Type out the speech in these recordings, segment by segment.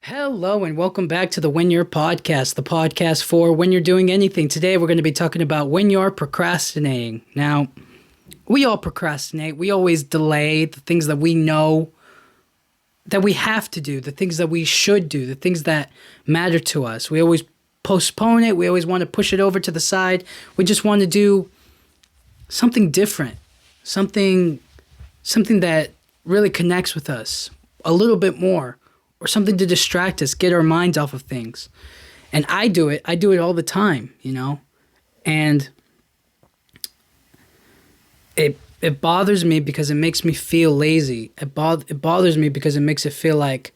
Hello and welcome back to the When You're podcast, the podcast for when you're doing anything. Today we're going to be talking about when you're procrastinating. Now, we all procrastinate. We always delay the things that we know that we have to do, the things that we should do, the things that matter to us. We always postpone it. We always want to push it over to the side. We just want to do something different, something that really connects with us a little bit more. Or something to distract us, get our minds off of things. And I do it all the time, And it bothers me because it makes me feel lazy. It bothers me because it makes it feel like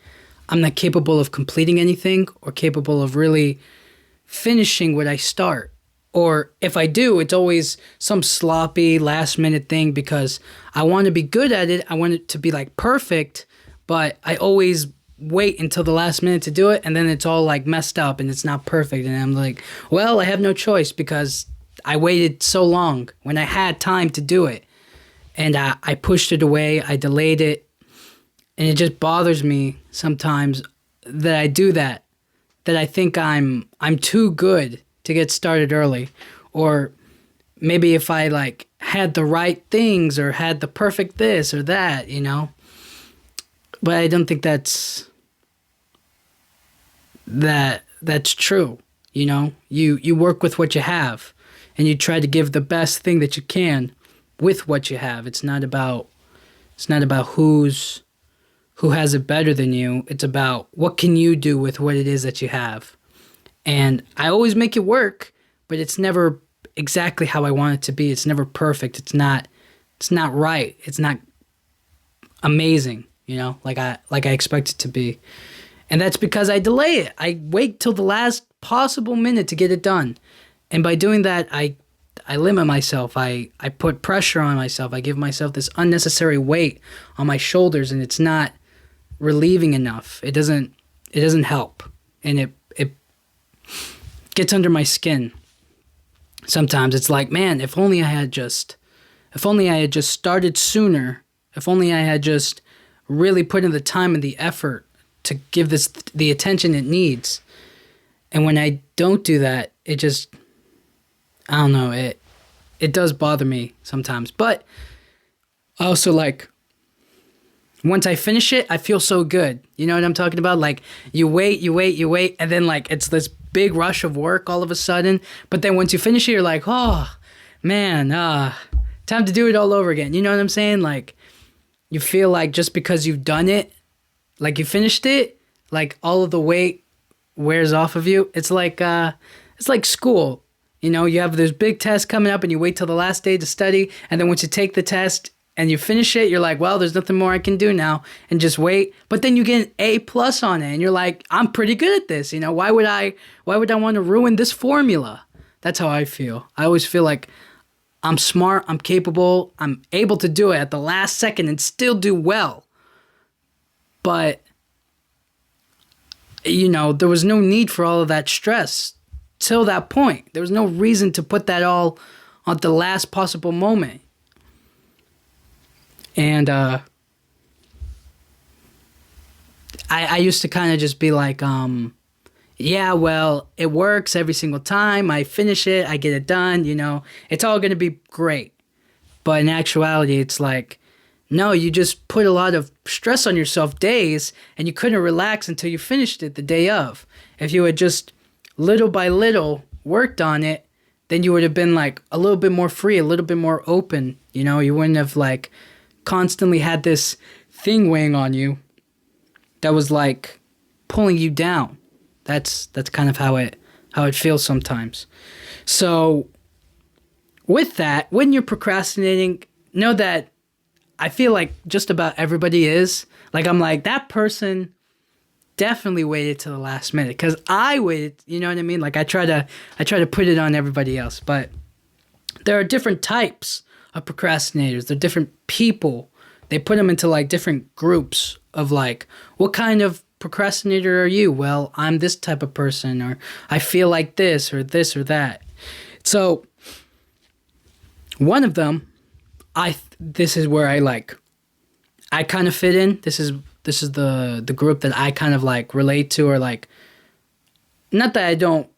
I'm not capable of completing anything or capable of really finishing what I start. Or if I do, it's always some sloppy last minute thing because I want to be good at it. I want it to be like perfect, but I always wait until the last minute to do it, and then it's all like messed up and it's not perfect, and I'm like, well, I have no choice because I waited so long when I had time to do it, and I pushed it away, I delayed it, and it just bothers me sometimes that I do that I think I'm too good to get started early, or maybe if I like had the right things or had the perfect this or that, But I don't think that's true. You work with what you have, and you try to give the best thing that you can with what you have. It's not about who has it better than you. It's about what can you do with what it is that you have. And I always make it work, but it's never exactly how I want it to be. It's never perfect. It's not right. It's not amazing. Like I expect it to be. And that's because I delay it. I wait till the last possible minute to get it done. And by doing that, I limit myself. I put pressure on myself. I give myself this unnecessary weight on my shoulders, and it's not relieving enough. It doesn't help. And it gets under my skin. Sometimes it's like, man, if only I had just started sooner, if only I had just really put in the time and the effort to give this the attention it needs. And when I don't do that, it just, I don't know, it does bother me sometimes. But I also like, once I finish it, I feel so good. You know what I'm talking about? Like, you wait, and then like it's this big rush of work all of a sudden. But then once you finish it, you're like, oh, man, time to do it all over again. You know what I'm saying? Like, you feel like just because you've done it, like you finished it, like all of the weight wears off of you. It's like school. You have this big test coming up and you wait till the last day to study. And then once you take the test and you finish it, you're like, well, there's nothing more I can do now, and just wait. But then you get an A+ on it and you're like, I'm pretty good at this. Why would I want to ruin this formula? That's how I feel. I always feel like I'm smart, I'm capable, I'm able to do it at the last second and still do well. But, there was no need for all of that stress till that point. There was no reason to put that all at the last possible moment. And I used to kind of just be like, yeah, well, it works every single time. I finish it, I get it done, It's all going to be great. But in actuality, it's like, no, you just put a lot of stress on yourself days, and you couldn't relax until you finished it the day of. If you had just little by little worked on it, then you would have been like a little bit more free, a little bit more open. You wouldn't have like constantly had this thing weighing on you that was like pulling you down. That's kind of how it feels sometimes. So with that, when you're procrastinating, know that I feel like just about everybody is. Like, I'm like, that person definitely waited to the last minute because I waited, you know what I mean? Like, I try to put it on everybody else, but there are different types of procrastinators. They're different people. They put them into like different groups of like, what kind of procrastinator are you? Well, I'm this type of person, or I feel like this or that. So one of them, this is where I kind of fit in. This is This is the group that I kind of like relate to, or like, not that I don't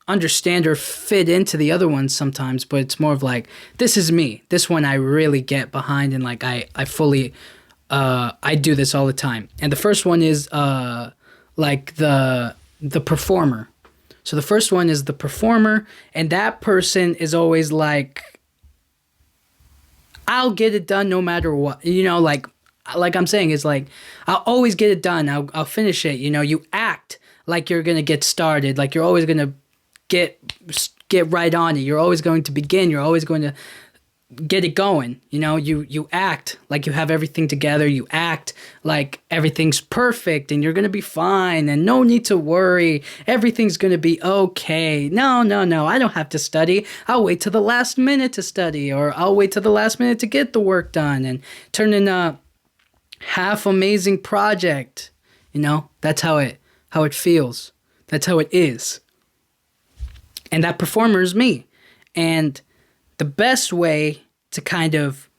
understand or fit into the other ones sometimes, but it's more of like, this is me. This one I really get behind, and like I fully I do this all the time. And the first one is like the performer. So the first one is the performer, and that person is always like, I'll get it done no matter what. You know, like I'm saying, is like, I'll always get it done. I'll finish it. You know, you act like you're going to get started, like you're always going to get right on it. You're always going to begin. You're always going to get it going. You know, you act like you have everything together. You act like everything's perfect and you're going to be fine and no need to worry. Everything's going to be okay. No, I don't have to study. I'll wait till the last minute to study, or I'll wait till the last minute to get the work done and turn in a half amazing project. You know, that's how it feels. That's how it is. And that performer is me. And the best way to kind of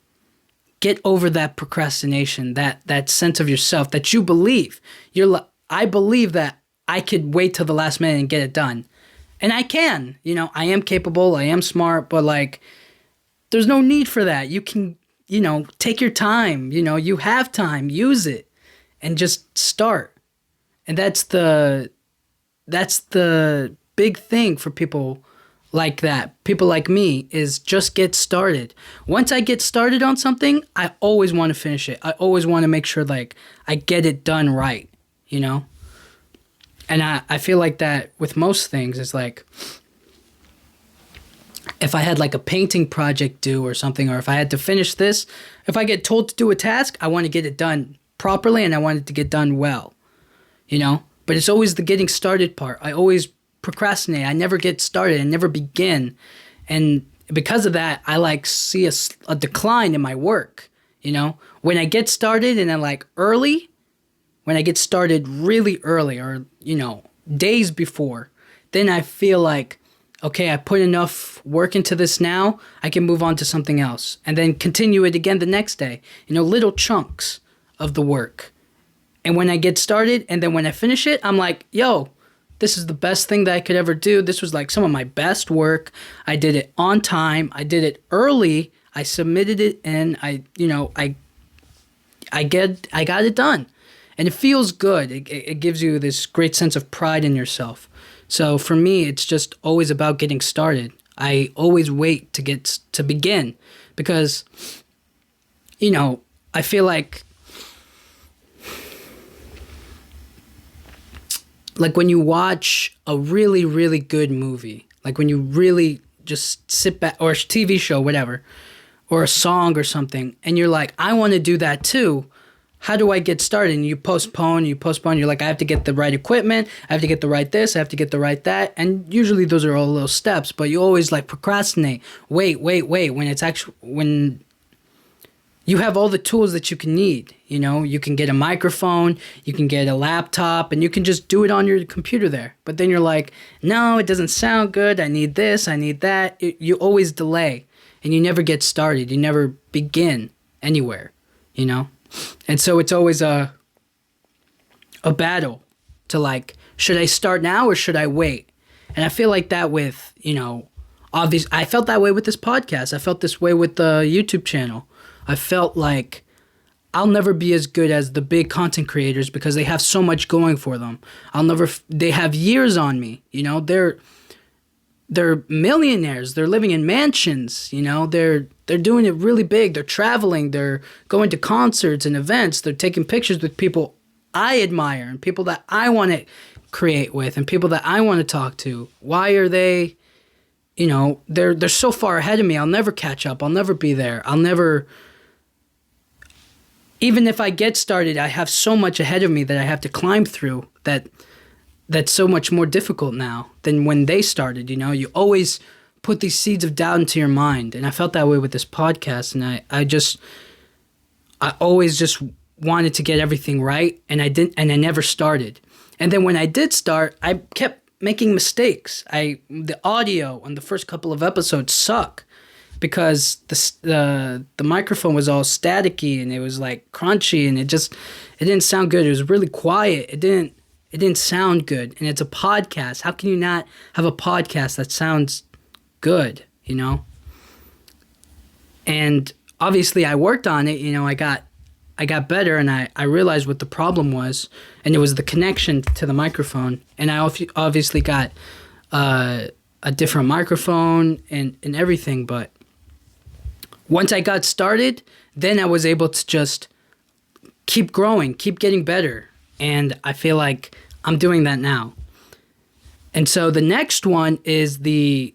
get over that procrastination, that sense of yourself that you believe, I believe that I could wait till the last minute and get it done. And I can, you know, I am capable, I am smart, but like, there's no need for that. You can, you know, take your time, you know, you have time, use it and just start. And that's the big thing for people like that. People like me, is just get started. Once I get started on something, I always want to finish it. I always want to make sure like I get it done right, you know? And I feel like that with most things. Is like, if I had like a painting project due or something, or if I had to finish this, if I get told to do a task, I want to get it done properly and I want it to get done well, you know? But it's always the getting started part. I always procrastinate. I never get started. I never begin. And because of that, I like see a decline in my work, you know? When I get started and I like early, when I get started really early, or, you know, days before, then I feel like, okay, I put enough work into this now, I can move on to something else and then continue it again the next day. You know, little chunks of the work. And when I get started and then when I finish it, I'm like, yo, this is the best thing that I could ever do. This was like some of my best work. I did it on time. I did it early. I submitted it and I got it done. And it feels good. It gives you this great sense of pride in yourself. So for me, it's just always about getting started. I always wait to begin because, you know, I feel like when you watch a really, really good movie, like when you really just sit back, or a TV show, whatever, or a song or something, and you're like, I want to do that too. How do I get started? And you postpone. You're like, I have to get the right equipment. I have to get the right this. I have to get the right that. And usually those are all little steps, but you always like procrastinate. Wait. When you have all the tools that you can need, you know, you can get a microphone, you can get a laptop, and you can just do it on your computer there. But then you're like, no, it doesn't sound good. I need this. I need that. You always delay and you never get started. You never begin anywhere, you know? And so it's always a battle to like, should I start now or should I wait? And I feel like that with, you know, I felt that way with this podcast. I felt this way with the YouTube channel. I felt like I'll never be as good as the big content creators because they have so much going for them. They have years on me, you know, they're millionaires. They're living in mansions, you know, they're doing it really big. They're traveling, they're going to concerts and events. They're taking pictures with people I admire and people that I want to create with and people that I want to talk to. Why are they, you know, they're so far ahead of me. I'll never catch up. I'll never be there. Even if I get started, I have so much ahead of me that I have to climb through that's so much more difficult now than when they started, you know? You always put these seeds of doubt into your mind. And I felt that way with this podcast. And I always just wanted to get everything right. And I never started. And then when I did start, I kept making mistakes. The audio on the first couple of episodes suck. because the microphone was all staticky and it was like crunchy and it didn't sound good. It was really quiet. It didn't sound good. And it's a podcast. How can you not have a podcast that sounds good, you know? And obviously I worked on it, you know, I got better, and I realized what the problem was, and it was the connection to the microphone. And I obviously got a different microphone and everything, but once I got started, then I was able to just keep growing, keep getting better. And I feel like I'm doing that now. And so the next one is the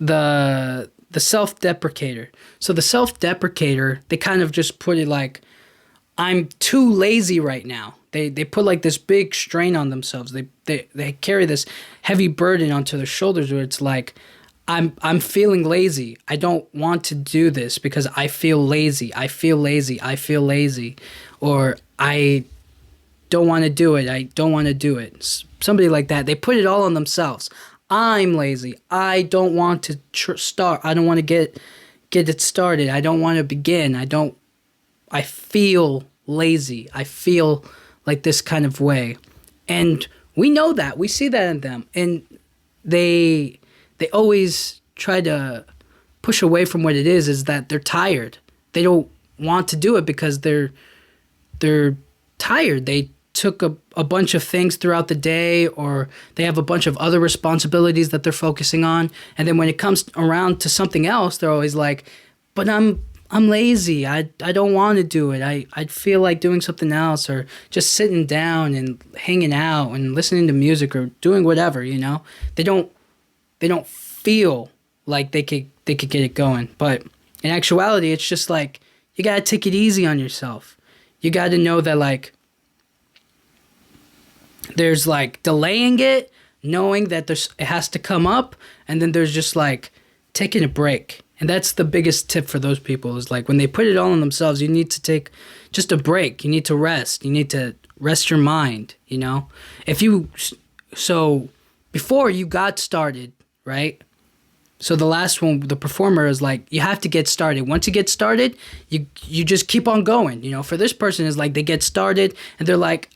self-deprecator. So the self-deprecator, they kind of just put it like, I'm too lazy right now. They put like this big strain on themselves. They carry this heavy burden onto their shoulders where it's like, I'm feeling lazy. I don't want to do this because I feel lazy. I feel lazy. I feel lazy. Or I don't want to do it. I don't want to do it. Somebody like that. They put it all on themselves. I'm lazy. I don't want to start. I don't want to get it started. I don't want to begin. I feel lazy. I feel like this kind of way. And we know that. We see that in them. And they always try to push away from what it is that they're tired. They don't want to do it because they're tired. They took a bunch of things throughout the day, or they have a bunch of other responsibilities that they're focusing on. And then when it comes around to something else, they're always like, but I'm lazy. I don't want to do it. I'd feel like doing something else, or just sitting down and hanging out and listening to music or doing whatever, you know? They don't feel like they could get it going. But in actuality, it's just like, you got to take it easy on yourself. You got to know that, like, there's like delaying it, knowing that it has to come up, and then there's just like taking a break. And that's the biggest tip for those people, is like when they put it all on themselves, you need to take just a break. You need to rest. You need to rest your mind, you know? So before you got started, right? So the last one, the performer, is like, you have to get started. Once you get started, you just keep on going. You know, for this person is like, they get started and they're like,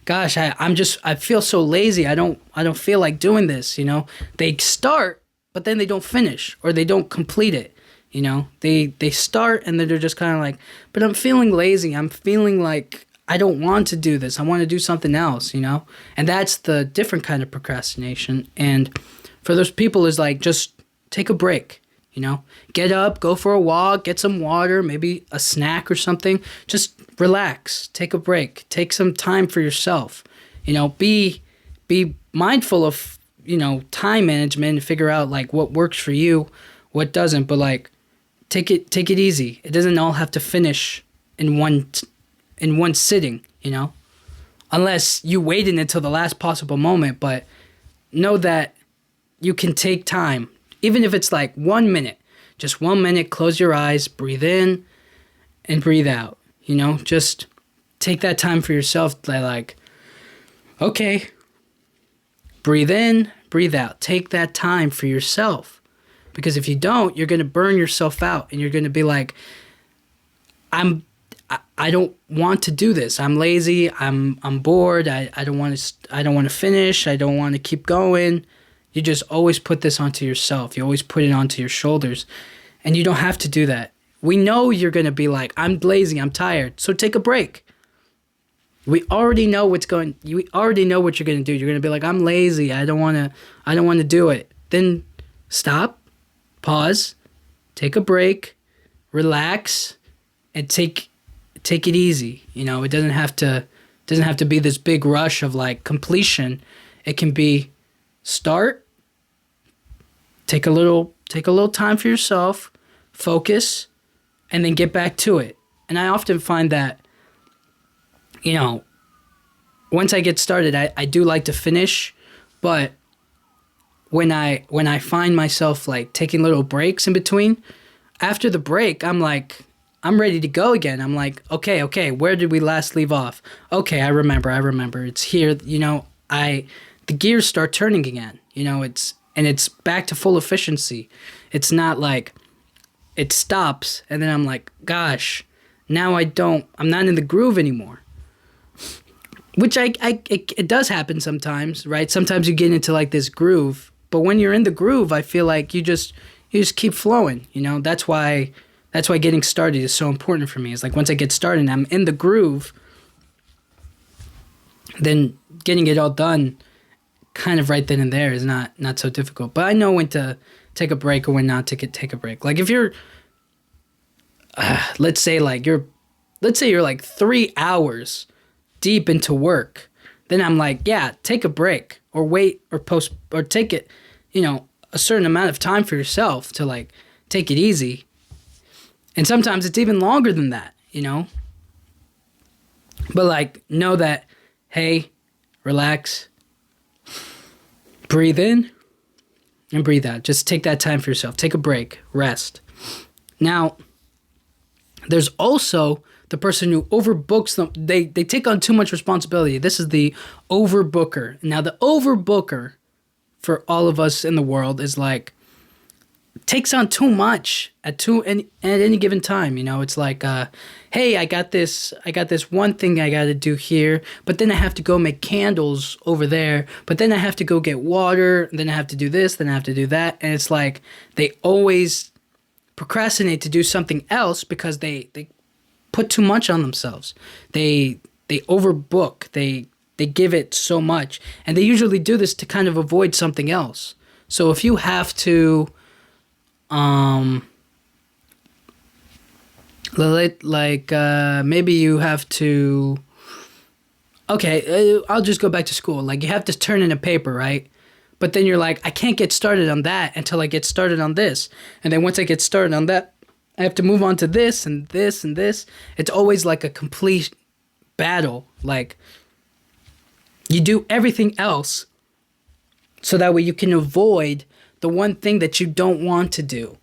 gosh, I feel so lazy. I don't feel like doing this. You know, they start, but then they don't finish, or they don't complete it. You know, they start and then they're just kind of like, but I'm feeling lazy. I'm feeling like I don't want to do this. I want to do something else, you know, and that's the different kind of procrastination. And for those people, is like, just take a break, you know, get up, go for a walk, get some water, maybe a snack or something. Just relax, take a break, take some time for yourself, you know, be mindful of, you know, time management, and figure out like what works for you, what doesn't, but like take it easy. It doesn't all have to finish in one sitting, you know, unless you waited until the last possible moment. But know that you can take time, even if it's like 1 minute, just 1 minute, close your eyes, breathe in and breathe out, you know, just take that time for yourself. Like, okay, breathe in, breathe out, take that time for yourself, because if you don't, you're going to burn yourself out, and you're going to be like, I don't want to do this. I'm lazy. I'm bored. I don't want to finish. I don't want to keep going. You just always put this onto yourself. You always put it onto your shoulders. And you don't have to do that. We know you're going to be like, I'm lazy, I'm tired. So take a break. We already know what you're going to do. You're going to be like, I'm lazy. I don't want to do it. Then stop, pause, take a break, relax, and take it easy. You know, it doesn't have to be this big rush of like completion. It can be start, take a little time for yourself, focus, and then get back to it. And I often find that, you know, once I get started, I do like to finish, but when I find myself like taking little breaks in between, after the break, I'm like, I'm ready to go again. I'm like, okay, where did we last leave off? Okay, I remember. It's here, you know, the gears start turning again. You know, and it's back to full efficiency. It's not like it stops and then I'm like, gosh, now I'm not in the groove anymore. Which it does happen sometimes, right? Sometimes you get into like this groove, but when you're in the groove, I feel like you just keep flowing, you know? That's why getting started is so important for me. It's like once I get started and I'm in the groove, then getting it all done kind of right then and there is not so difficult. But I know when to take a break or when not to take a break. Like if you're let's say you're like 3 hours deep into work, then I'm like, yeah, take a break or wait or take it, you know, a certain amount of time for yourself to like take it easy. And sometimes it's even longer than that, you know? But like know that, hey, relax, breathe in and breathe out. Just take that time for yourself. Take a break, rest. Now, there's also the person who overbooks them. They take on too much responsibility. This is the overbooker. Now, the overbooker for all of us in the world is like, takes on too much at any given time. You know, it's like, hey, I got this one thing I got to do here, but then I have to go make candles over there, but then I have to go get water, and then I have to do this, then I have to do that. And it's like they always procrastinate to do something else because they put too much on themselves. They overbook. They give it so much, and they usually do this to kind of avoid something else. So if you have to, maybe you have to. Okay, I'll just go back to school. Like you have to turn in a paper, right? But then you're like, I can't get started on that until I get started on this. And then once I get started on that, I have to move on to this and this and this. It's always like a complete battle. Like you do everything else so that way you can avoid the one thing that you don't want to do.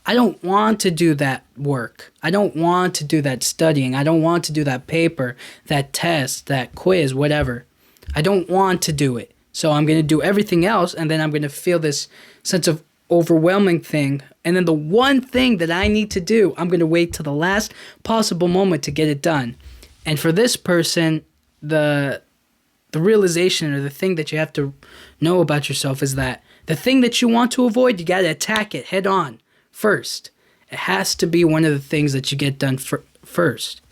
I don't want to do that work. I don't want to do that studying. I don't want to do that paper, that test, that quiz, whatever. I don't want to do it. So I'm going to do everything else, and then I'm going to feel this sense of overwhelming thing. And then the one thing that I need to do, I'm going to wait till the last possible moment to get it done. And for this person, the realization or the thing that you have to know about yourself is that the thing that you want to avoid, you got to attack it head on first. It has to be one of the things that you get done first.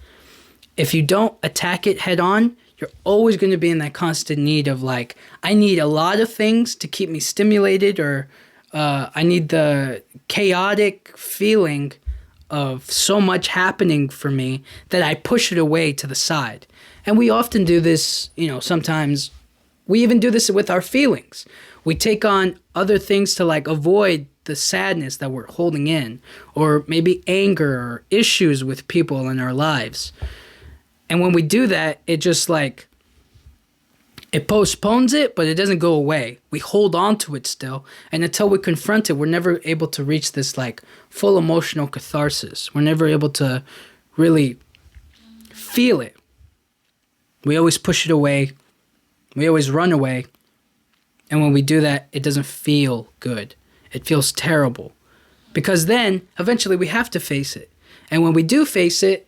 If you don't attack it head on, you're always going to be in that constant need of like, I need a lot of things to keep me stimulated, or I need the chaotic feeling of so much happening for me that I push it away to the side. And we often do this, you know, sometimes we even do this with our feelings. We take on other things to like avoid the sadness that we're holding in, or maybe anger or issues with people in our lives. And when we do that, it just like, it postpones it, but it doesn't go away. We hold on to it still. And until we confront it, we're never able to reach this like full emotional catharsis. We're never able to really feel it. We always push it away. We always run away. And when we do that, it doesn't feel good. It feels terrible. Because then, eventually, we have to face it. And when we do face it,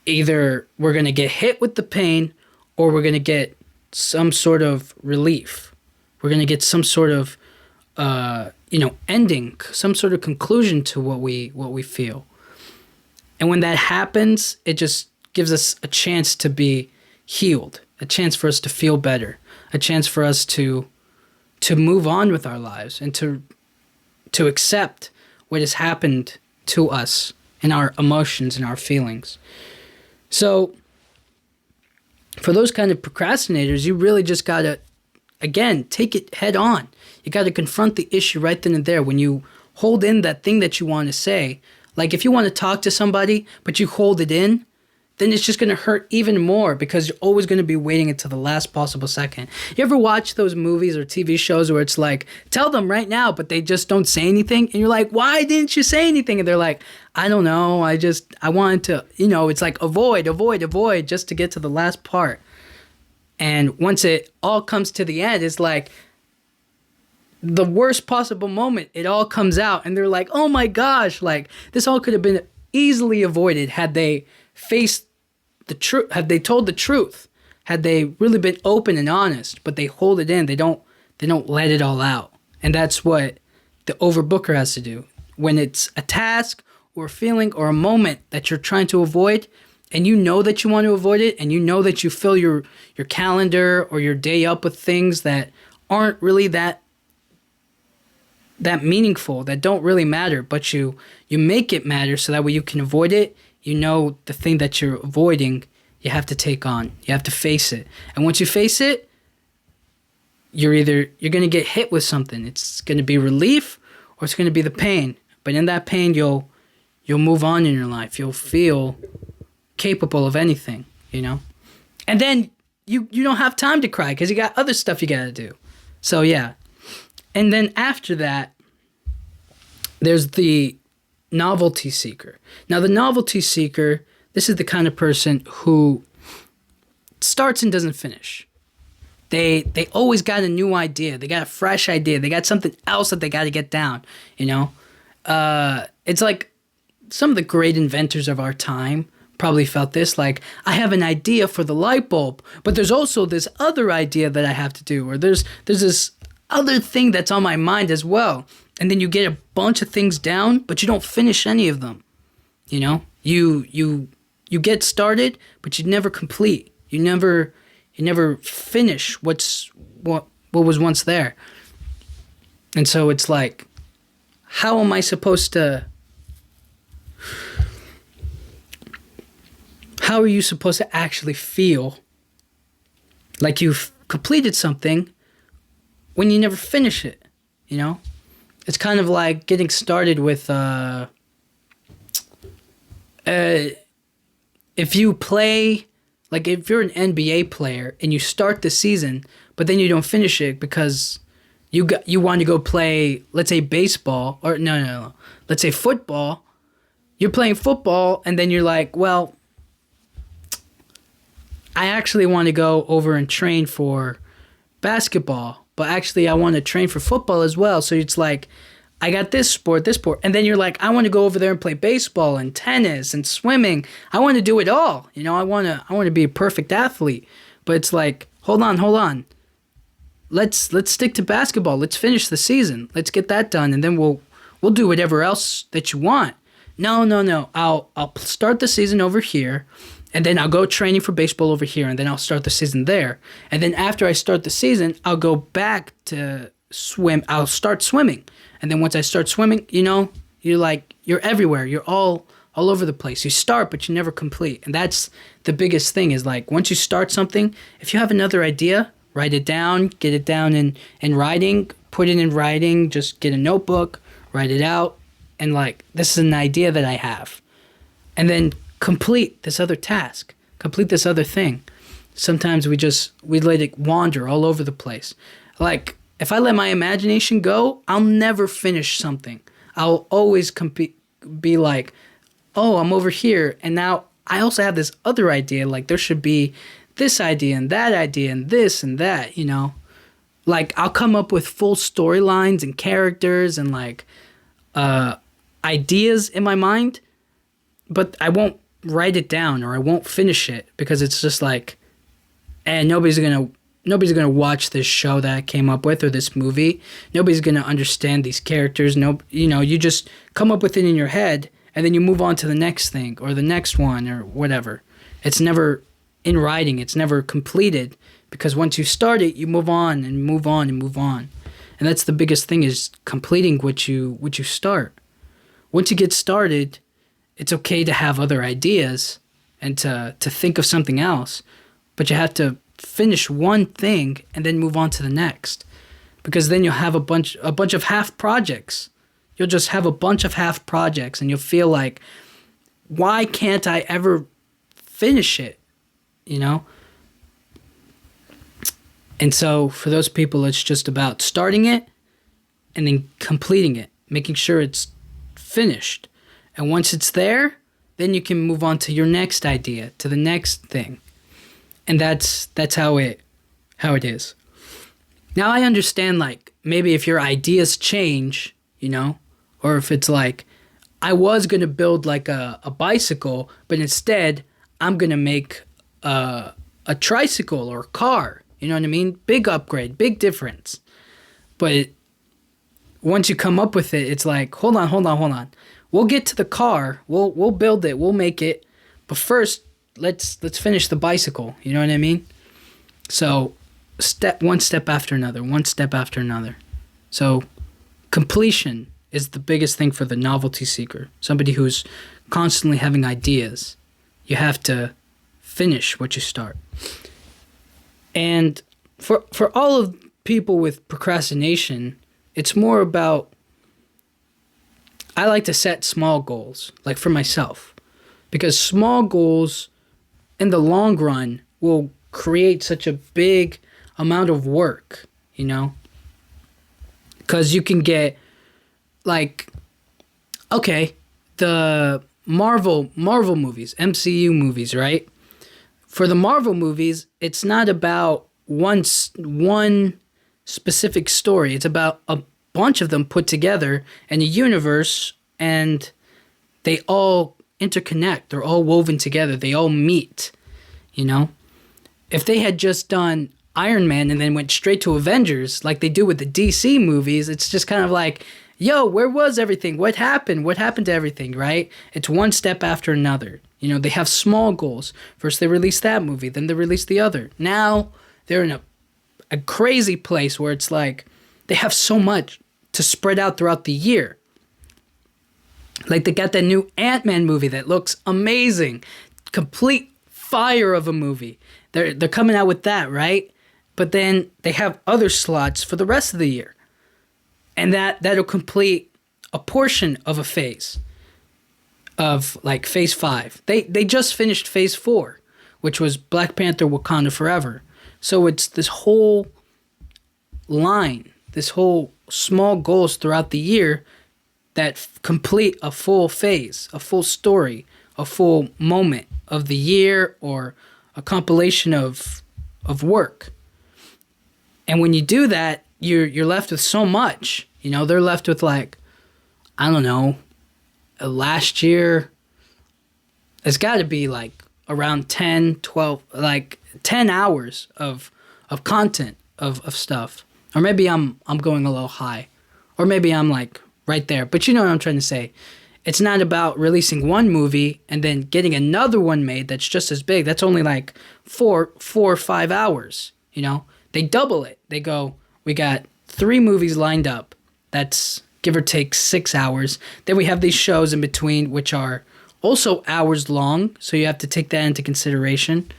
either we're going to get hit with the pain, or we're going to get some sort of relief. We're going to get some sort of, ending, some sort of conclusion to what we feel. And when that happens, it just gives us a chance to be healed, a chance for us to feel better, a chance for us to move on with our lives and to accept what has happened to us and our emotions and our feelings. So for those kind of procrastinators, you really just got to, again, take it head on. You got to confront the issue right then and there. When you hold in that thing that you want to say, like if you want to talk to somebody, but you hold it in, then it's just going to hurt even more because you're always going to be waiting until the last possible second. You ever watch those movies or TV shows where it's like, tell them right now, but they just don't say anything? And you're like, why didn't you say anything? And they're like, I don't know. I wanted to, it's like avoid, just to get to the last part. And once it all comes to the end, it's like, the worst possible moment, it all comes out and they're like, oh my gosh, like this all could have been easily avoided had they faced the truth, had they told the truth, had they really been open and honest, but they hold it in. They don't let it all out. And that's what the overbooker has to do. When it's a task or a feeling or a moment that you're trying to avoid, and you know that you want to avoid it, and you know that you fill your calendar or your day up with things that aren't really that meaningful, that don't really matter, but you make it matter so that way you can avoid it. You know the thing that you're avoiding, you have to take on. You have to face it. And once you face it, you're going to get hit with something. It's going to be relief or it's going to be the pain. But in that pain, you'll move on in your life. You'll feel capable of anything, you know? And then you don't have time to cry because you got other stuff you got to do. So, yeah. And then after that, there's the novelty seeker. Now, the novelty seeker, this is the kind of person who starts and doesn't finish. They always got a new idea. They got a fresh idea. They got something else that they got to get down, you know? It's like some of the great inventors of our time probably felt this, like, I have an idea for the light bulb, but there's also this other idea that I have to do, or there's this other thing that's on my mind as well. And then you get a bunch of things down, but you don't finish any of them. You know, you get started, but you never complete. You never finish what was once there. And so it's like, how am I supposed to? How are you supposed to actually feel like you've completed something when you never finish it, you know? It's kind of like getting started with, if you play, like if you're an NBA player and you start the season, but then you don't finish it because you want to go play, let's say baseball, or no, let's say football. You're playing football and then you're like, well, I actually want to go over and train for basketball, but actually I want to train for football as well. So it's like, I got this sport, and then you're like, I want to go over there and play baseball and tennis and swimming. I want to do it all. You know, I want to be a perfect athlete. But it's like, hold on. Let's stick to basketball. Let's finish the season. Let's get that done, and then we'll do whatever else that you want. No. I'll start the season over here. And then I'll go training for baseball over here, and then I'll start the season there. And then after I start the season, I'll go back to swim. I'll start swimming. And then once I start swimming, you know, you're everywhere. You're all over the place. You start, but you never complete. And that's the biggest thing is like, once you start something, if you have another idea, write it down, get it down in writing, put it in writing, just get a notebook, write it out. And like, this is an idea that I have. And then complete this other task, complete this other thing. Sometimes we let it wander all over the place. Like, if I let my imagination go, I'll never finish something. I'll always be like, oh, I'm over here. And now I also have this other idea. Like, there should be this idea and that idea and this and that, you know? Like, I'll come up with full storylines and characters and, like, ideas in my mind, but I won't write it down or I won't finish it because it's just like, and nobody's gonna watch this show that I came up with or this movie. Nobody's gonna understand these characters. No, you know, you just come up with it in your head and then you move on to the next thing or the next one or whatever. It's never in writing. It's never completed because once you start it, you move on and move on and move on. And that's the biggest thing is completing what you start. Once you get started, it's okay to have other ideas and to think of something else, but you have to finish one thing and then move on to the next, because then you'll have a bunch of half projects. You'll just have a bunch of half projects and you'll feel like, why can't I ever finish it, you know? And so for those people, it's just about starting it and then completing it, making sure it's finished. And once it's there, then you can move on to your next idea, to the next thing. And that's how it is. Now I understand, like, maybe if your ideas change, or if it's like, I was going to build like a bicycle, but instead I'm going to make a tricycle or a car. You know what I mean? Big upgrade, big difference. But once you come up with it, it's like, hold on. We'll get to the car. We'll build it. We'll make it. But first, let's finish the bicycle. You know what I mean? So one step after another, one step after another. So completion is the biggest thing for the novelty seeker. Somebody who's constantly having ideas. You have to finish what you start. And for all of people with procrastination, it's more about, I like to set small goals, like for myself, because small goals in the long run will create such a big amount of work, because you can get, like, okay, the Marvel movies, MCU movies, right? For the Marvel movies, it's not about one specific story. It's about a bunch of them put together in a universe, and they all interconnect. They're all woven together. They all meet, If they had just done Iron Man and then went straight to Avengers like they do with the DC movies, it's just kind of like, yo, where was everything? What happened? What happened to everything, right? It's one step after another. They have small goals. First they release that movie, then they release the other. Now they're in a crazy place where it's like they have so much to spread out throughout the year. Like they got that new Ant-Man movie that looks amazing. Complete fire of a movie. They're coming out with that, right? But then they have other slots for the rest of the year. And that'll complete a portion of a phase of like phase 5. They just finished phase 4, which was Black Panther Wakanda Forever. So it's this whole line, this whole small goals throughout the year that complete a full phase, a full story, a full moment of the year, or a compilation of work. And when you do that, you're left with so much. They're left with, like, I don't know, last year, it's got to be like around 10, 12, like 10 hours of content of stuff. Or maybe I'm going a little high. Or maybe I'm like right there. But you know what I'm trying to say. It's not about releasing one movie and then getting another one made that's just as big. That's only like 4 or 5 hours, They double it. They go, we got 3 movies lined up. That's give or take 6 hours. Then we have these shows in between, which are also hours long. So you have to take that into consideration.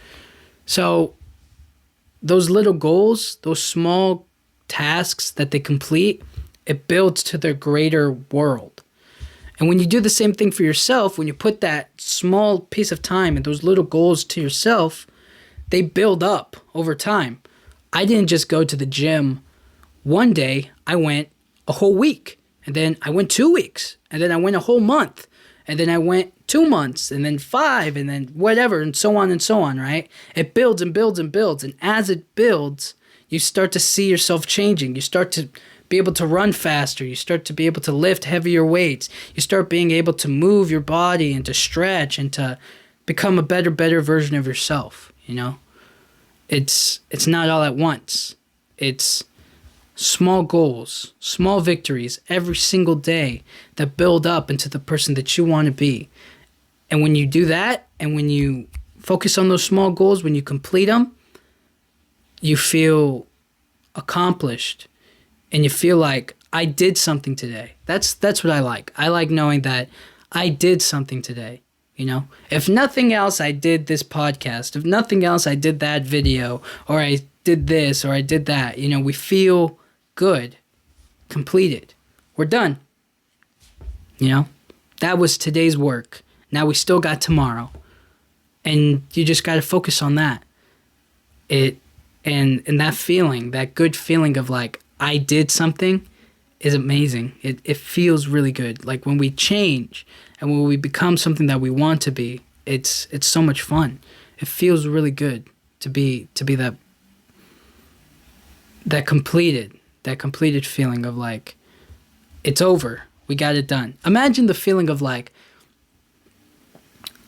So those little goals, those small tasks that they complete, it builds to their greater world. And when you do the same thing for yourself, when you put that small piece of time and those little goals to yourself, they build up over time. I didn't just go to the gym one day. I went a whole week. And then I went 2 weeks. And then I went a whole month. And then I went 2 months. And then 5. And then whatever. And so on, right? It builds and builds and builds. And as it builds, you start to see yourself changing. You start to be able to run faster. You start to be able to lift heavier weights. You start being able to move your body and to stretch and to become a better version of yourself, It's not all at once. It's small goals, small victories every single day that build up into the person that you want to be. And when you do that, and when you focus on those small goals, when you complete them, you feel accomplished and you feel like, I did something today. That's what I like. I like knowing that I did something today. If nothing else, I did this podcast. If nothing else, I did that video, or I did this, or I did that. We feel good, completed. We're done. That was today's work. Now we still got tomorrow. And you just got to focus on that. And that feeling, that good feeling of like, I did something is amazing. It feels really good. Like when we change and when we become something that we want to be, it's so much fun. It feels really good to be that that completed feeling of like, it's over. We got it done. Imagine the feeling of like,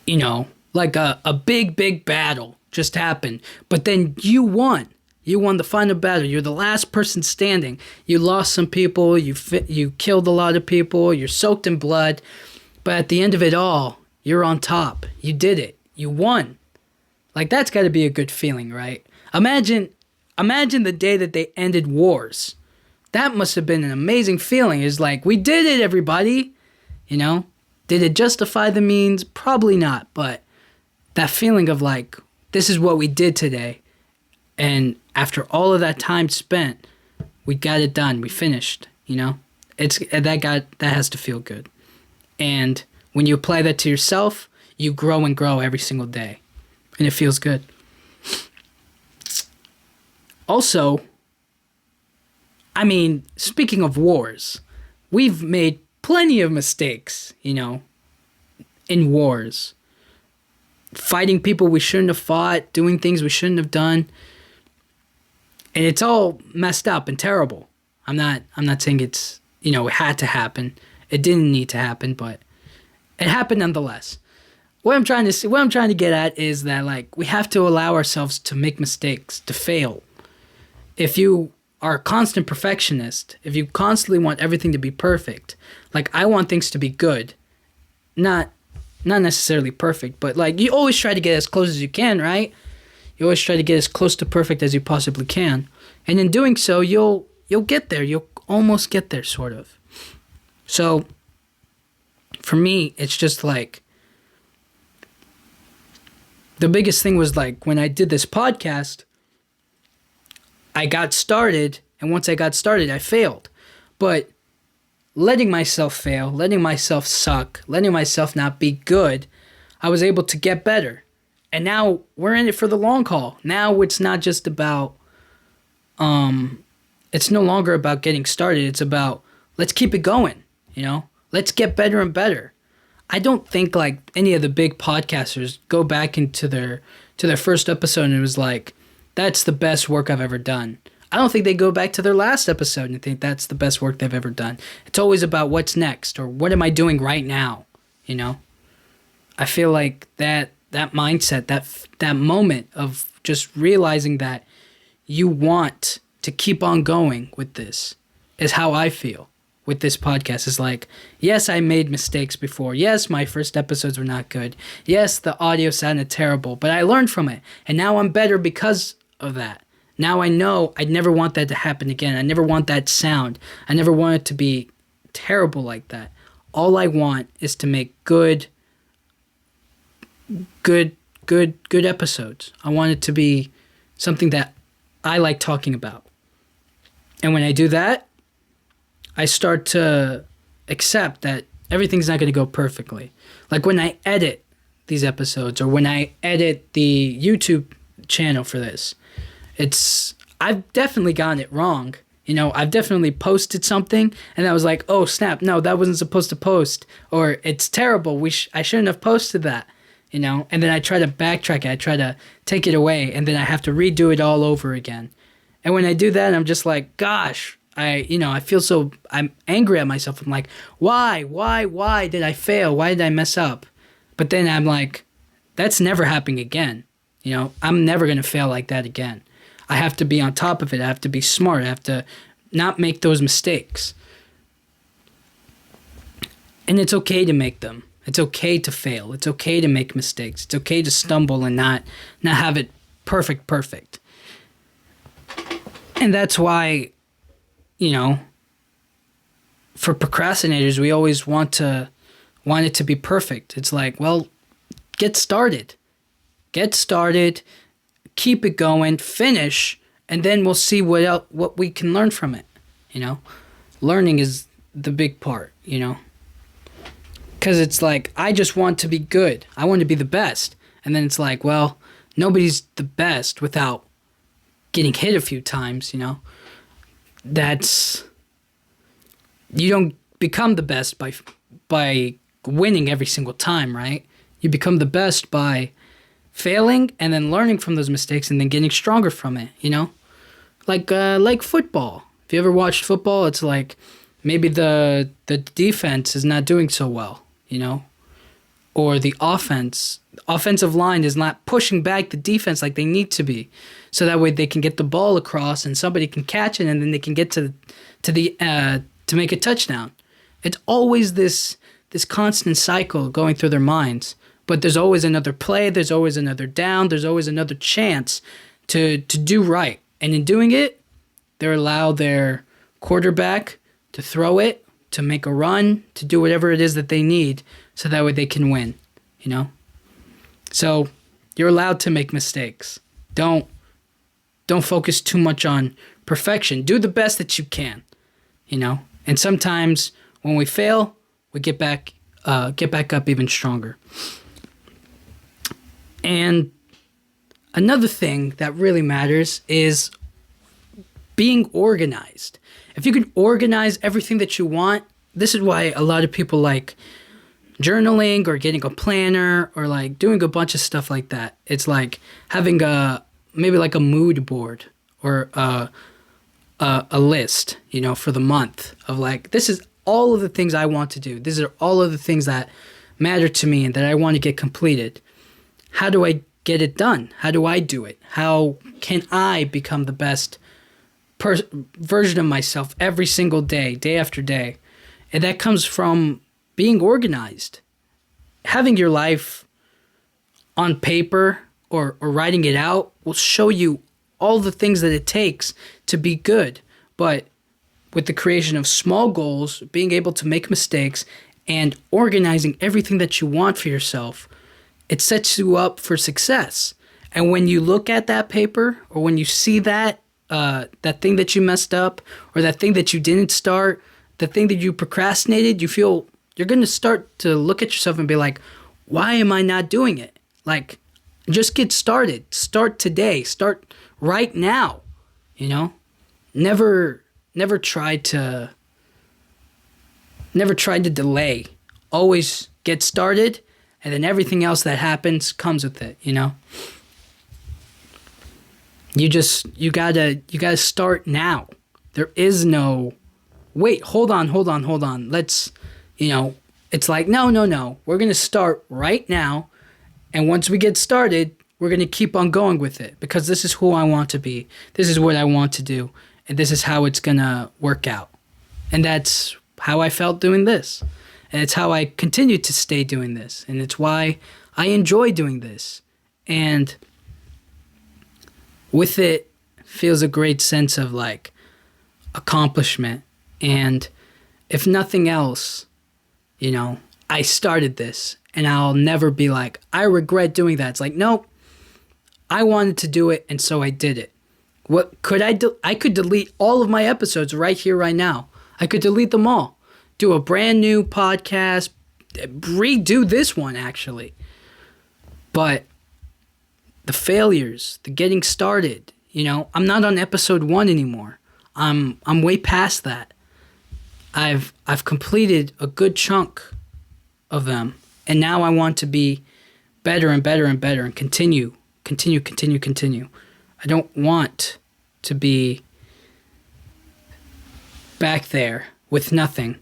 like a big, big battle just happened, but then you won. You won the final battle. You're the last person standing. You lost some people. You killed a lot of people. You're soaked in blood. But at the end of it all, you're on top. You did it. You won. Like, that's got to be a good feeling, right? Imagine the day that they ended wars. That must have been an amazing feeling. It's like, we did it, everybody. Did it justify the means? Probably not. But that feeling of like, this is what we did today. And after all of that time spent, we got it done. We finished, that has to feel good. And when you apply that to yourself, you grow and grow every single day. And it feels good. Also, speaking of wars, we've made plenty of mistakes, in wars. Fighting people we shouldn't have fought, doing things we shouldn't have done. And it's all messed up and terrible. I'm not saying it's, it had to happen. It didn't need to happen, but it happened nonetheless. What I'm trying to get at is that, like, we have to allow ourselves to make mistakes, to fail. If you are a constant perfectionist, if you constantly want everything to be perfect, like, I want things to be good, not necessarily perfect, but like, you always try to get as close as you can, right? You always try to get as close to perfect as you possibly can. And in doing so, you'll get there. You'll almost get there, sort of. So, for me, it's just like, the biggest thing was like, when I did this podcast, I got started, and once I got started, I failed. But letting myself fail, letting myself suck, letting myself not be good, I was able to get better. And now we're in it for the long haul. Now it's not just about, it's no longer about getting started. It's about, let's keep it going, Let's get better and better. I don't think like any of the big podcasters go back into their first episode and it was like, that's the best work I've ever done. I don't think they go back to their last episode and think that's the best work they've ever done. It's always about what's next or what am I doing right now, I feel like that mindset, that moment of just realizing that you want to keep on going with this is how I feel with this podcast. Is like, yes, I made mistakes before. Yes, my first episodes were not good. Yes, the audio sounded terrible, but I learned from it. And now I'm better because of that. Now I know I'd never want that to happen again. I never want that sound. I never want it to be terrible like that. All I want is to make good episodes. I want it to be something that I like talking about. And when I do that, I start to accept that everything's not going to go perfectly. Like when I edit these episodes or when I edit the YouTube channel for this, I've definitely gotten it wrong. I've definitely posted something and I was like, oh snap, no, that wasn't supposed to post, or it's terrible. I shouldn't have posted that, and then I try to backtrack it. I try to take it away and then I have to redo it all over again. And when I do that, I'm just like, gosh, I feel I'm angry at myself. I'm like, why did I fail? Why did I mess up? But then I'm like, that's never happening again. I'm never going to fail like that again. I have to be on top of it. I have to be smart. I have to not make those mistakes. And it's okay to make them. It's okay to fail. It's okay to make mistakes. It's okay to stumble and not have it perfect. And that's why, for procrastinators, we always want it to be perfect. It's like, well, get started. Keep it going, finish, and then we'll see what we can learn from it, Learning is the big part, Because it's like, I just want to be good. I want to be the best. And then it's like, well, nobody's the best without getting hit a few times, You don't become the best by winning every single time, right? You become the best by failing and then learning from those mistakes and then getting stronger from it, Like football. If you ever watched football, it's like maybe the defense is not doing so well, you know, or the offensive line is not pushing back the defense like they need to be, so that way they can get the ball across and somebody can catch it and then they can get to make a touchdown. It's always this constant cycle going through their minds. But there's always another play, there's always another down, there's always another chance to do right. And in doing it, they allow their quarterback to throw it, to make a run, to do whatever it is that they need, so that way they can win, you know? So you're allowed to make mistakes. Don't focus too much on perfection. Do the best that you can, you know? And sometimes when we fail, we get back up even stronger. And another thing that really matters is being organized. If you can organize everything that you want, this is why a lot of people like journaling or getting a planner or like doing a bunch of stuff like that. It's like having maybe like a mood board or a list, you know, for the month of like, this is all of the things I want to do. These are all of the things that matter to me and that I want to get completed. How do I get it done? How do I do it? How can I become the best version of myself every single day, day after day? And that comes from being organized. Having your life on paper or writing it out will show you all the things that it takes to be good. But with the creation of small goals, being able to make mistakes, and organizing everything that you want for yourself, it sets you up for success. And when you look at that paper, or when you see that thing that you messed up, or that thing that you didn't start, the thing that you procrastinated, you're going to start to look at yourself and be like, why am I not doing it? Like, just get started. Start today. Start right now. You know, never try to delay. Always get started. And then everything else that happens comes with it, you know? You gotta start now. There is no, wait, hold on. Let's, you know, it's like, no. We're gonna start right now. And once we get started, we're gonna keep on going with it. Because this is who I want to be. This is what I want to do. And this is how it's gonna work out. And that's how I felt doing this. And it's how I continue to stay doing this. And it's why I enjoy doing this. And with it feels a great sense of like accomplishment. And if nothing else, you know, I started this and I'll never be like, I regret doing that. It's like, nope, I wanted to do it and so I did it. What could I do? I could delete all of my episodes right here, right now. I could delete them all. Do a brand new podcast, redo this one actually. But the failures, the getting started, you know, I'm not on episode 1 anymore. I'm way past that. I've completed a good chunk of them, and now I want to be better and better and better and continue. I don't want to be back there with nothing.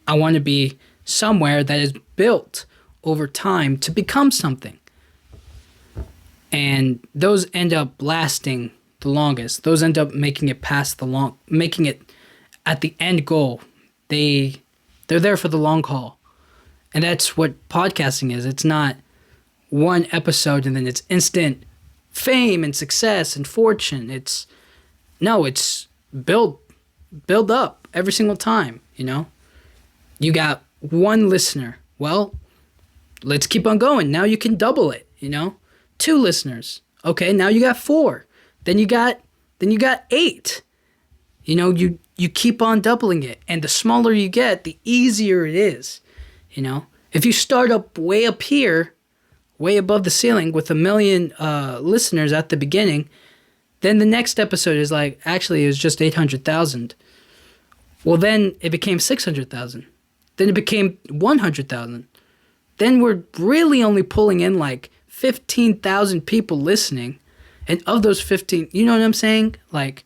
I want to be somewhere that is built over time to become something. And those end up lasting the longest. Those end up making it making it at the end goal. They're there for the long haul. And that's what podcasting is. It's not one episode and then it's instant fame and success and fortune. It's build up every single time, you know? You got one listener. Well, let's keep on going. Now you can double it, you know? 2 listeners. Okay, now you got 4. Then you got 8. You know, you keep on doubling it. And the smaller you get, the easier it is. You know? If you start way up here, way above the ceiling with 1 million listeners at the beginning, then the next episode is like, actually it was just 800,000. Well, then it became 600,000. Then it became 100,000. Then we're really only pulling in like 15,000 people listening. And of those 15, you know what I'm saying? Like,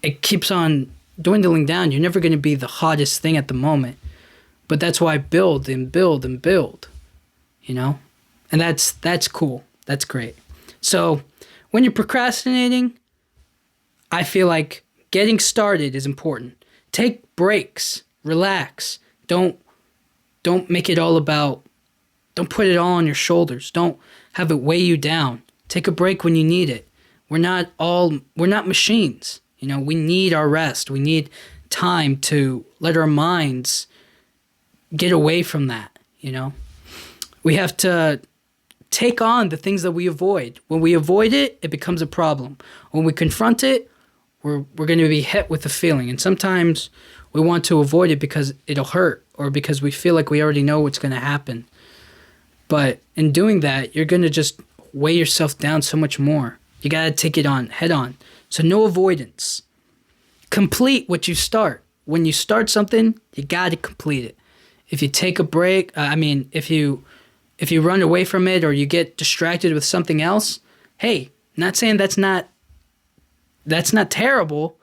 it keeps on dwindling down. You're never going to be the hottest thing at the moment. But that's why build and build and build, you know? And that's cool. That's great. So when you're procrastinating, I feel like getting started is important. Take breaks, relax. Don't make it all about, don't put it all on your shoulders. Don't have it weigh you down. Take a break when you need it. We're not machines. You know, we need our rest. We need time to let our minds get away from that, you know? We have to take on the things that we avoid. When we avoid it, it becomes a problem. When we confront it, we're going to be hit with the feeling. And sometimes we want to avoid it because it'll hurt or because we feel like we already know what's going to happen. But in doing that, you're going to just weigh yourself down so much more. You got to take it on head on. So no avoidance. Complete what you start. When you start something, you got to complete it. If you take a break, if you run away from it or you get distracted with something else, hey, not saying that's not terrible,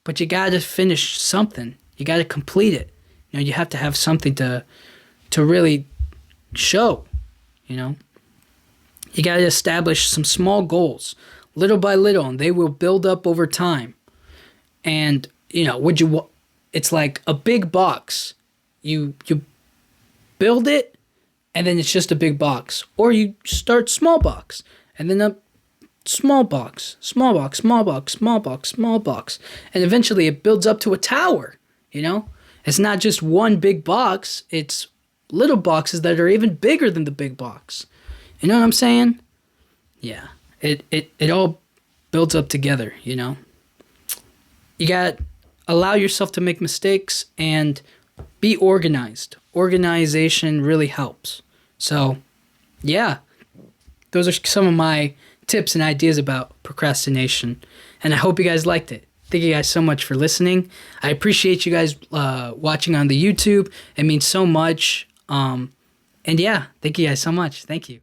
but you got to finish something. You got to complete it. You know, you have to have something to really show, you know. You got to establish some small goals, little by little, and they will build up over time. And, you know, it's like a big box. You build it, and then it's just a big box. Or you start small box, and then a small box, small box, small box, small box, small box. And eventually it builds up to a tower, you know? It's not just one big box. It's little boxes that are even bigger than the big box. You know what I'm saying? Yeah. It all builds up together, you know? You got to allow yourself to make mistakes and be organized. Organization really helps. So, yeah, those are some of my tips and ideas about procrastination. And I hope you guys liked it. Thank you guys so much for listening. I appreciate you guys watching on the YouTube. It means so much. And yeah, thank you guys so much. Thank you.